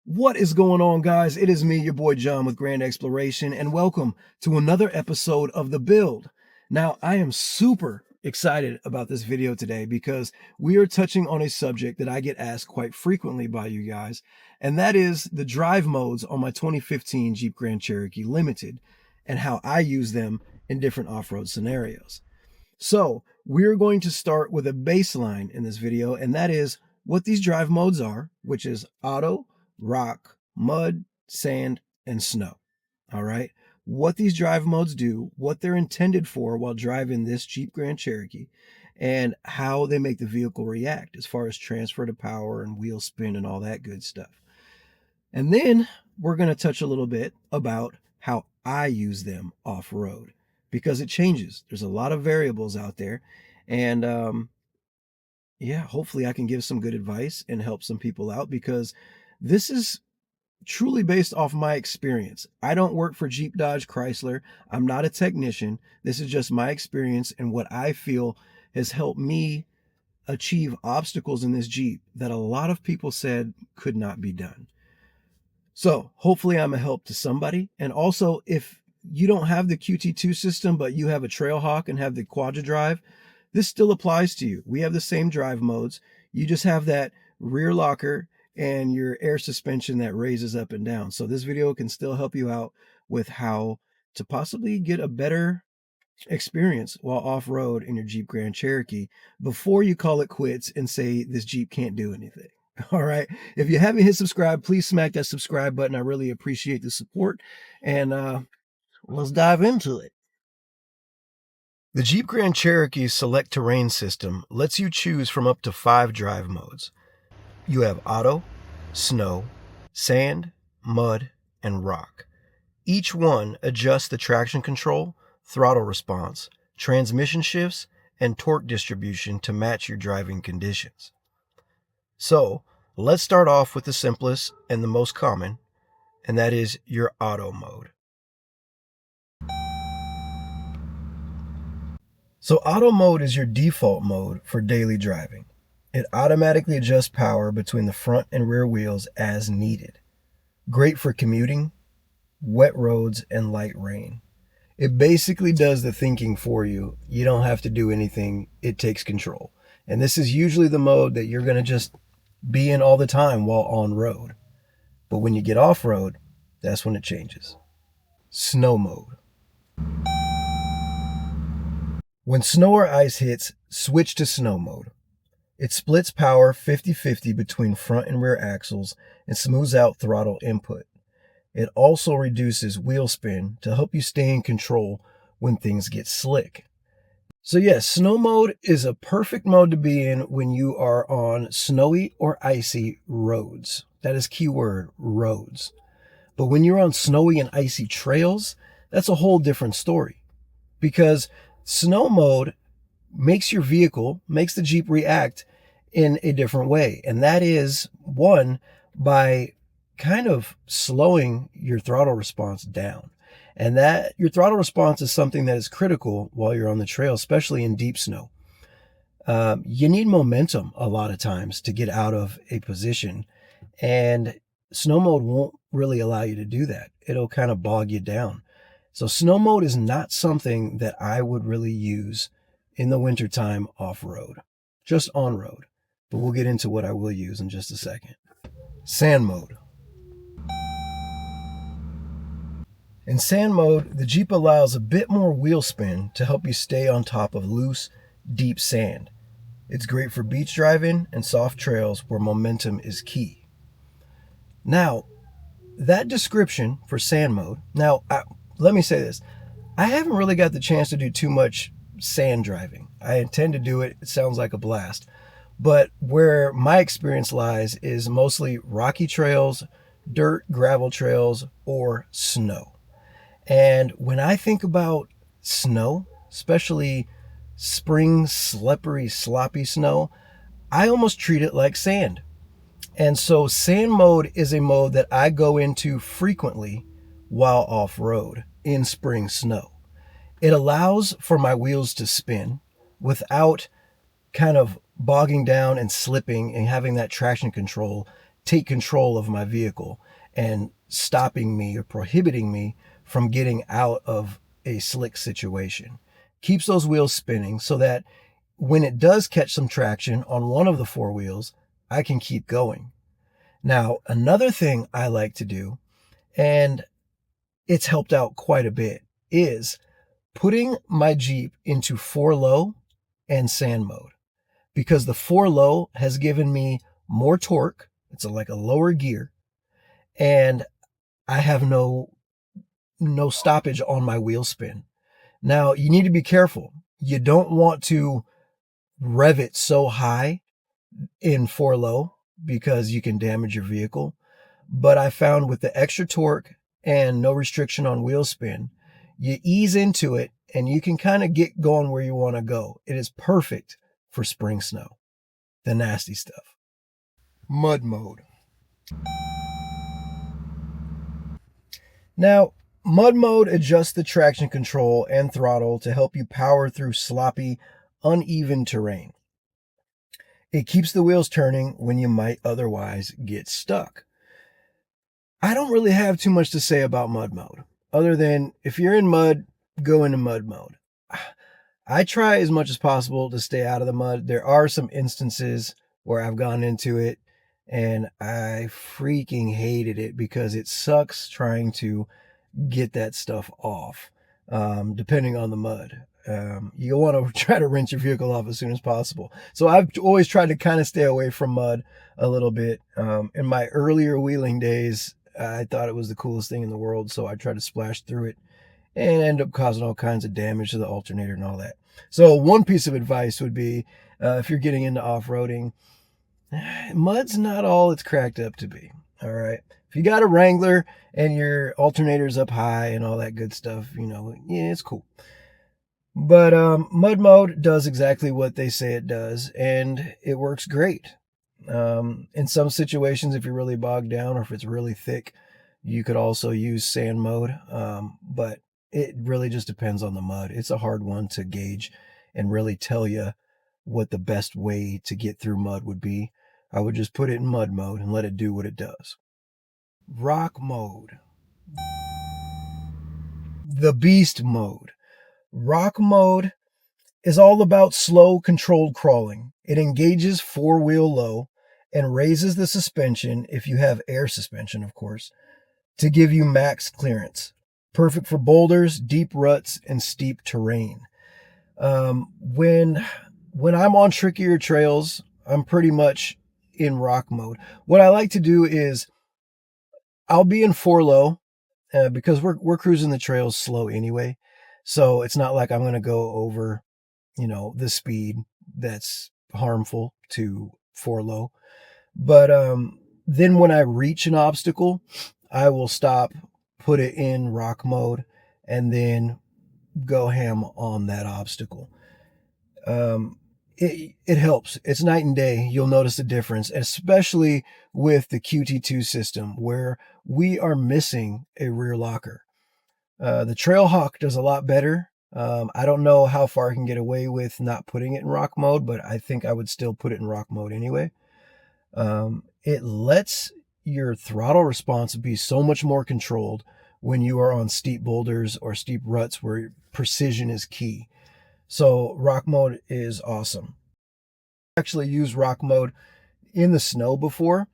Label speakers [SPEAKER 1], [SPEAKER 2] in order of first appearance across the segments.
[SPEAKER 1] What is going on, guys? It is me, your boy John with Grand Exploration, and welcome to another episode of The Build. Now, I am super excited about this video today because we are touching on a subject that I get asked quite frequently by you guys, and that is the drive modes on my 2015 Jeep Grand Cherokee Limited and how I use them in different off-road scenarios. So, we're going to start with a baseline in this video, and that is what these drive modes are, which is auto, rock, mud, sand, and snow. All right. What these drive modes do, what they're intended for while driving this Jeep Grand Cherokee, and how they make the vehicle react as far as transfer to power and wheel spin and all that good stuff. And then we're going to touch a little bit about how I use them off-road because it changes. There's a lot of variables out there. And yeah, hopefully I can give some good advice and help some people out because this is truly based off my experience. I don't work for Jeep, Dodge, Chrysler. I'm not a technician. This is just my experience and what I feel has helped me achieve obstacles in this Jeep that a lot of people said could not be done. So hopefully I'm a help to somebody. And also, if you don't have the QT2 system, but you have a Trailhawk and have the Quadra-drive, this still applies to you. We have the same drive modes. You just have that rear locker and your air suspension that raises up and down. So this video can still help you out with how to possibly get a better experience while off-road in your Jeep Grand Cherokee before you call it quits and say this Jeep can't do anything. All right. If you haven't hit subscribe, please smack that subscribe button. I really appreciate the support. And let's dive into it. The Jeep Grand Cherokee's Selec-Terrain system lets you choose from up to 5 drive modes. You have auto, snow, sand, mud, and rock. Each one adjusts the traction control, throttle response, transmission shifts, and torque distribution to match your driving conditions. So, let's start off with the simplest and the most common, and that is your auto mode. So auto mode is your default mode for daily driving. It automatically adjusts power between the front and rear wheels as needed. Great for commuting, wet roads, and light rain. It basically does the thinking for you. You don't have to do anything. It takes control. And this is usually the mode that you're going to just be in all the time while on road. But when you get off road, that's when it changes. Snow mode. When snow or ice hits, switch to snow mode. It splits power 50-50 between front and rear axles and smooths out throttle input. It also reduces wheel spin to help you stay in control when things get slick. So yes, snow mode is a perfect mode to be in when you are on snowy or icy roads. That is keyword, roads. But when you're on snowy and icy trails, that's a whole different story. Because snow mode makes the Jeep react in a different way. And that is, one, by kind of slowing your throttle response down. And that your throttle response is something that is critical while you're on the trail, especially in deep snow. You need momentum a lot of times to get out of a position. And snow mode won't really allow you to do that. It'll kind of bog you down. So snow mode is not something that I would really use in the wintertime off-road, just on-road. But we'll get into what I will use in just a second. Sand mode. In sand mode, the Jeep allows a bit more wheel spin to help you stay on top of loose, deep sand. It's great for beach driving and soft trails where momentum is key. Now, that description for sand mode, let me say this. I haven't really got the chance to do too much sand driving. I intend to do it. It sounds like a blast. But where my experience lies is mostly rocky trails, dirt, gravel trails, or snow. And when I think about snow, especially spring, slippery, sloppy snow, I almost treat it like sand. And so sand mode is a mode that I go into frequently while off-road in spring snow. It allows for my wheels to spin without kind of bogging down and slipping and having that traction control take control of my vehicle and stopping me or prohibiting me from getting out of a slick situation. Keeps those wheels spinning so that when it does catch some traction on one of the four wheels, I can keep going. Now, another thing I like to do, and it's helped out quite a bit, is putting my Jeep into 4-low and sand mode, because the 4-low has given me more torque. It's like a lower gear, and I have no stoppage on my wheel spin. Now, you need to be careful. You don't want to rev it so high in 4-low because you can damage your vehicle. But I found with the extra torque and no restriction on wheel spin, you ease into it and you can kind of get going where you want to go. It is perfect for spring snow, the nasty stuff. Mud mode. Now, mud mode adjusts the traction control and throttle to help you power through sloppy, uneven terrain. It keeps the wheels turning when you might otherwise get stuck. I don't really have too much to say about mud mode, other than if you're in mud, go into mud mode. I try as much as possible to stay out of the mud. There are some instances where I've gone into it and I freaking hated it because it sucks trying to get that stuff off, depending on the mud. You want to try to rinse your vehicle off as soon as possible. So I've always tried to kind of stay away from mud a little bit. In my earlier wheeling days, I thought it was the coolest thing in the world, so I tried to splash through it and end up causing all kinds of damage to the alternator and all that. So one piece of advice would be, if you're getting into off-roading, mud's not all it's cracked up to be. All right. If you got a Wrangler and your alternator's up high and all that good stuff, yeah, it's cool. But mud mode does exactly what they say it does, and it works great. In some situations, if you're really bogged down or if it's really thick, you could also use sand mode. But it really just depends on the mud. It's a hard one to gauge and really tell you what the best way to get through mud would be. I would just put it in mud mode and let it do what it does. Rock mode. The beast mode. Rock mode is all about slow, controlled crawling. It engages 4-wheel low and raises the suspension, if you have air suspension, of course, to give you max clearance. Perfect for boulders, deep ruts, and steep terrain. When I'm on trickier trails, I'm pretty much in rock mode. What I like to do is I'll be in 4-low because we're cruising the trails slow anyway. So it's not like I'm going to go over, the speed that's harmful to 4-low. But then when I reach an obstacle, I will stop, put it in rock mode, and then go ham on that obstacle. It helps. It's night and day. You'll notice a difference, especially with the QT2 system where we are missing a rear locker. The Trailhawk does a lot better. I don't know how far I can get away with not putting it in rock mode, but I think I would still put it in rock mode anyway. It lets your throttle response be so much more controlled when you are on steep boulders or steep ruts where precision is key. So rock mode is awesome. I actually used rock mode in the snow before.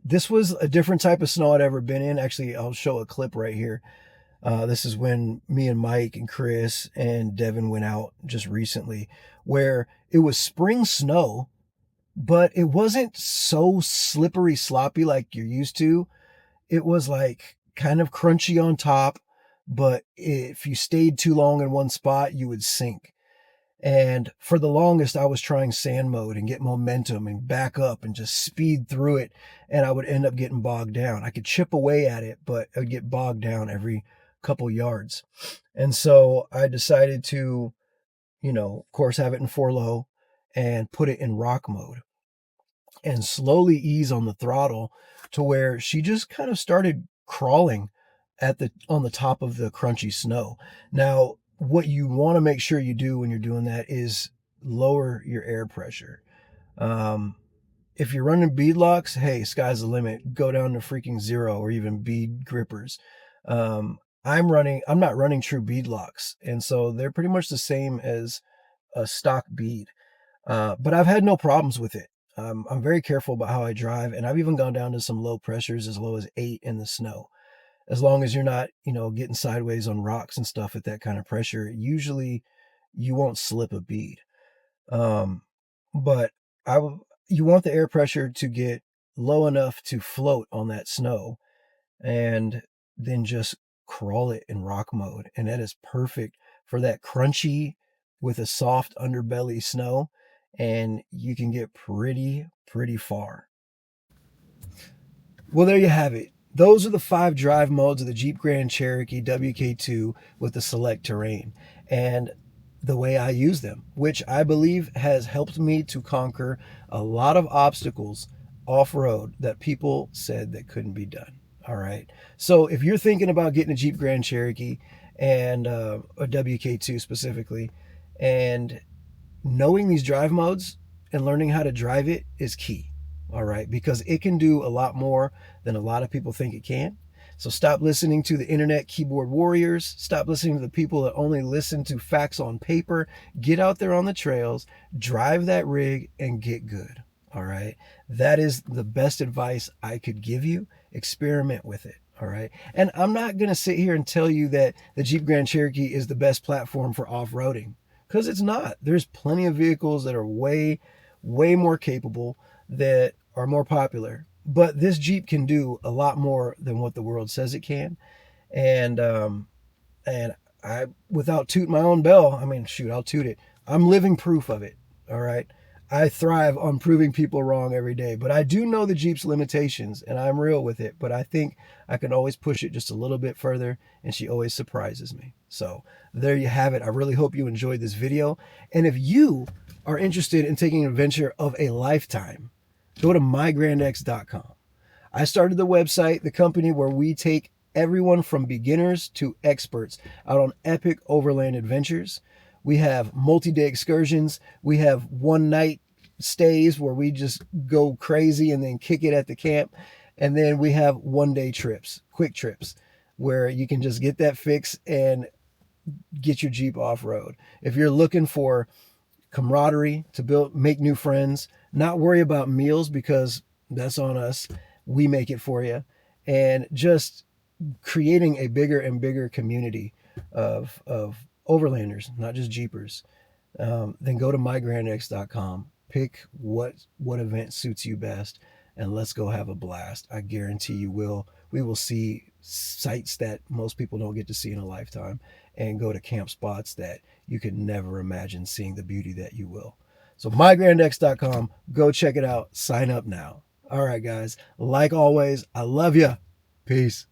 [SPEAKER 1] This was a different type of snow I'd ever been in. Actually, I'll show a clip right here. This is when me and Mike and Chris and Devin went out just recently, where it was spring snow, but it wasn't so slippery sloppy like you're used to. It was like kind of crunchy on top, but if you stayed too long in one spot, you would sink. And for the longest, I was trying sand mode and get momentum and back up and just speed through it. And I would end up getting bogged down. I could chip away at it, but I would get bogged down every couple yards. And so I decided to, of course, have it in 4-low and put it in rock mode and slowly ease on the throttle to where she just kind of started crawling on the top of the crunchy snow. Now, what you want to make sure you do when you're doing that is lower your air pressure. if you're running bead locks, hey, sky's the limit. Go down to freaking 0 or even bead grippers. I'm not running true bead locks, and so they're pretty much the same as a stock bead. But I've had no problems with it. I'm very careful about how I drive, and I've even gone down to some low pressures as low as 8 in the snow. As long as you're not, getting sideways on rocks and stuff at that kind of pressure, usually you won't slip a bead. Um, but you want the air pressure to get low enough to float on that snow, and then just crawl it in rock mode. And that is perfect for that crunchy with a soft underbelly snow. And you can get pretty far. Well, there you have it. Those are the 5 drive modes of the Jeep Grand Cherokee Wk2 with the Selec-Terrain, and the way I use them, which I believe has helped me to conquer a lot of obstacles off-road that people said that couldn't be done. All right. So if you're thinking about getting a Jeep Grand Cherokee and a WK2 specifically, and knowing these drive modes and learning how to drive it is key. All right, because it can do a lot more than a lot of people think it can. So stop listening to the internet keyboard warriors. Stop listening to the people that only listen to facts on paper. Get out there on the trails, drive that rig, and get good. All right, that is the best advice I could give you. Experiment with it. All right, and I'm not going to sit here and tell you that the Jeep Grand Cherokee is the best platform for off-roading, because it's not. There's plenty of vehicles that are way more capable, that are more popular. But this Jeep can do a lot more than what the world says it can. And and I, without tooting my own bell, I mean, shoot, I'll toot it. I'm living proof of it. All right. I thrive on proving people wrong every day, but I do know the Jeep's limitations, and I'm real with it. But I think I can always push it just a little bit further, and she always surprises me. So there you have it. I really hope you enjoyed this video. And if you are interested in taking an adventure of a lifetime, go to mygrandx.com. I started the website, the company where we take everyone from beginners to experts out on epic overland adventures. We have multi-day excursions. We have one-night stays where we just go crazy and then kick it at the camp. And then we have one-day trips, quick trips, where you can just get that fix and get your Jeep off-road. If you're looking for camaraderie, to make new friends, not worry about meals because that's on us. We make it for you. And just creating a bigger and bigger community of overlanders, not just Jeepers, then go to mygrandx.com. Pick what event suits you best, and let's go have a blast. I guarantee you will. We will see sights that most people don't get to see in a lifetime, and go to camp spots that you could never imagine seeing the beauty that you will. So mygrandx.com, go check it out. Sign up now. All right, guys. Like always, I love you. Peace.